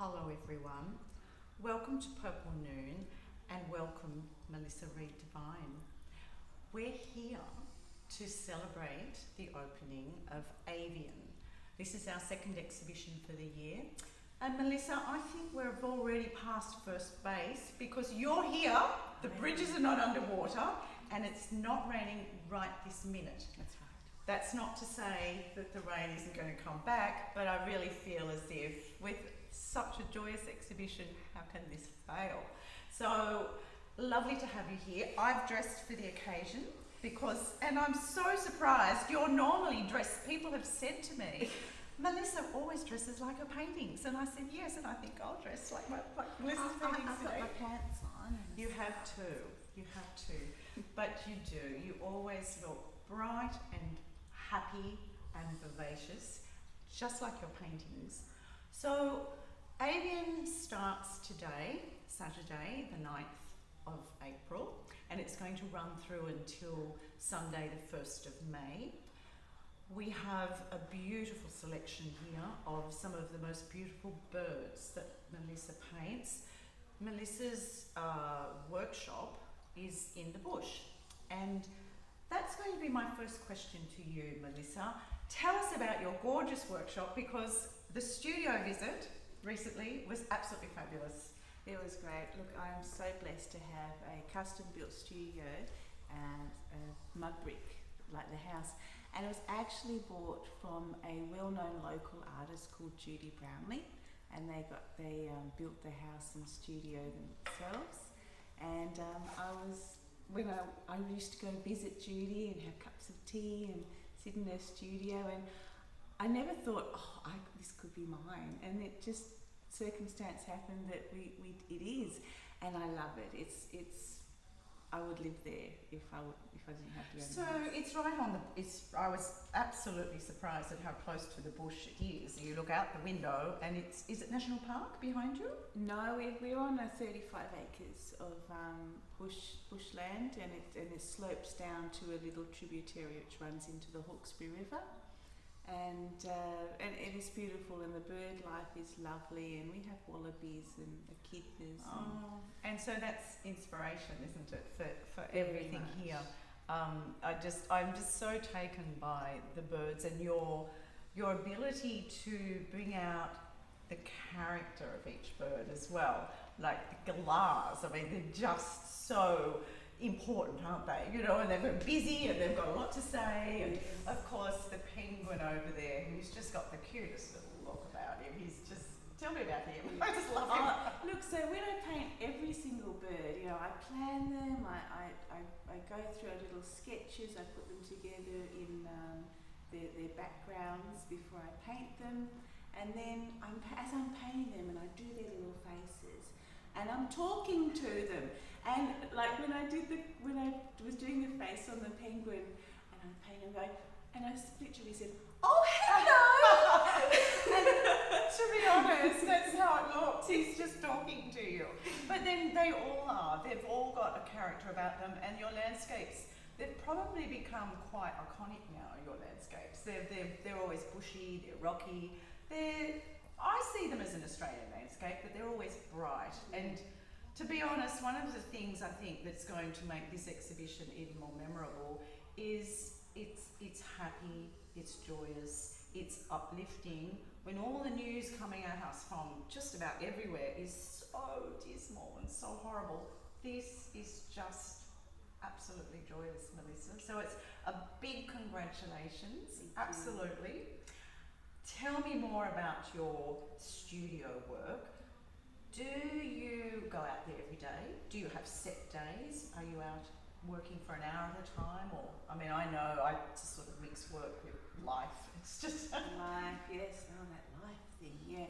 Hello everyone, welcome to Purple Noon and welcome Mellissa Read-Devine. We're here to celebrate the opening of Avian. This is our second exhibition for the year. And Mellissa, I think we've already passed first base because you're here, the bridges are not underwater, and it's not raining right this minute. That's right. That's not to say that the rain isn't going to come back, but I really feel as if with such a joyous exhibition, how can this fail? So lovely to have you here. I've dressed for the occasion because, and I'm so surprised, you're normally dressed, people have said to me, Mellissa always dresses like her paintings. And I said, yes, and I think I'll dress like Melissa's paintings today. I've got my pants on. You have to, but you do. You always look bright and happy and vivacious, just like your paintings. So Avian starts today, Saturday, the 9th of April, and it's going to run through until Sunday, the 1st of May. We have a beautiful selection here of some of the most beautiful birds that Mellissa paints. Melissa's workshop is in the bush, and that's going to be my first question to you, Mellissa. Tell us about your gorgeous workshop, because the studio visit recently was absolutely fabulous. It was great. Look, I'm so blessed to have a custom-built studio and a mud brick, like the house. And it was actually bought from a well-known local artist called Judy Brownlee, and they built the house and studio themselves. And when I used to go visit Judy and have cups of tea and sit in her studio, and I never thought, this could be mine. And it just, circumstance happened that it is, and I love it. It's I would live there if I didn't have to go. So it's right on the. I was absolutely surprised at how close to the bush it is. You look out the window, and is it National Park behind you? No, we're on a 35 acres of bushland, and it slopes down to a little tributary which runs into the Hawkesbury River. And it is beautiful, and the bird life is lovely, and we have wallabies and echidnas. And so that's inspiration, isn't it, for everything here? I'm just so taken by the birds and your ability to bring out the character of each bird as well. Like the galahs, I mean, they're just so important, aren't they? You know, and they're very busy and they've got a lot to say. And of course, the penguin over there, who's just got the cutest little look about him. He's just, tell me about him. I just love him. Look, so when I paint every single bird, you know, I plan them, I go through little sketches, I put them together in their backgrounds before I paint them. And then as I'm painting them, and I do their little faces, and I'm talking to them. And like when I was doing the face on the penguin, and I painted him, and I literally said, "Oh, hello!" And to be honest, that's how it looks. He's just talking to you. But then they all are. They've all got a character about them, and your landscapes, they've probably become quite iconic now. Your landscapes, they're always bushy, they're rocky. I see them as an Australian landscape, but they're always bright. And to be honest, one of the things I think that's going to make this exhibition even more memorable is it's happy, it's joyous, it's uplifting. When all the news coming at us from just about everywhere is so dismal and so horrible, this is just absolutely joyous, Mellissa. So it's a big congratulations, absolutely. Tell me more about your studio work. Do you go out there every day? Do you have set days? Are you out working for an hour at a time? Or, I mean, I know I just sort of mix work with life. It's just life, yes, that life thing, yeah.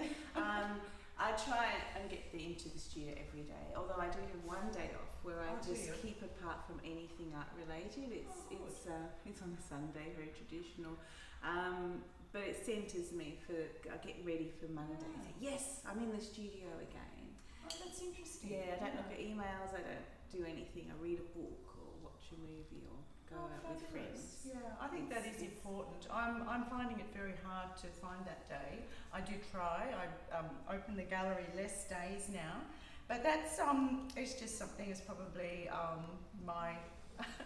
I try and get into the studio every day, although I do have one day off where I just keep apart from anything art related. It's on a Sunday, very traditional. But it centres me I get ready for Monday. Yes, I'm in the studio again. Oh, that's interesting. Yeah, I don't look at emails, I don't do anything. I read a book or watch a movie or go out with friends. Yeah, I think that is important. I'm finding it very hard to find that day. I do try. I open the gallery less days now, but that's it's just something. It's probably my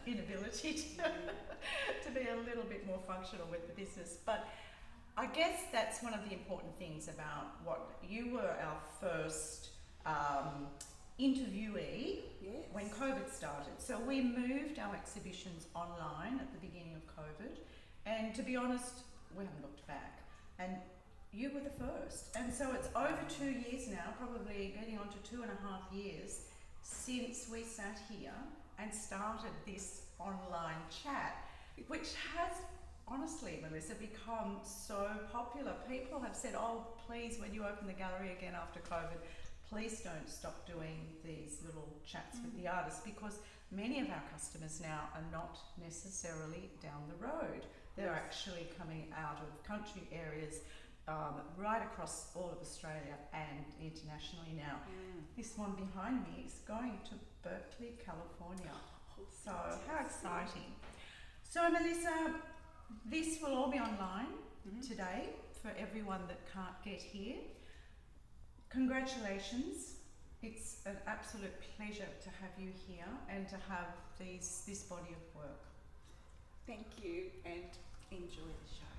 inability to be a little bit more functional with the business. But I guess that's one of the important things about what you were our first interviewee when COVID started. So we moved our exhibitions online at the beginning of COVID, and to be honest, we haven't looked back. And you were the first. And so it's over 2 years now, probably getting on to 2.5 years, since we sat here and started this online chat, which has honestly, Mellissa, become so popular. People have said, oh, please, when you open the gallery again after COVID, please don't stop doing these little chats with the artists, because many of our customers now are not necessarily down the road. They're actually coming out of country areas right across all of Australia and internationally now. This one behind me is going to Berkeley, California. So how exciting. So Mellissa, this will all be online today for everyone that can't get here. Congratulations. It's an absolute pleasure to have you here and to have this body of work. Thank you, and enjoy the show.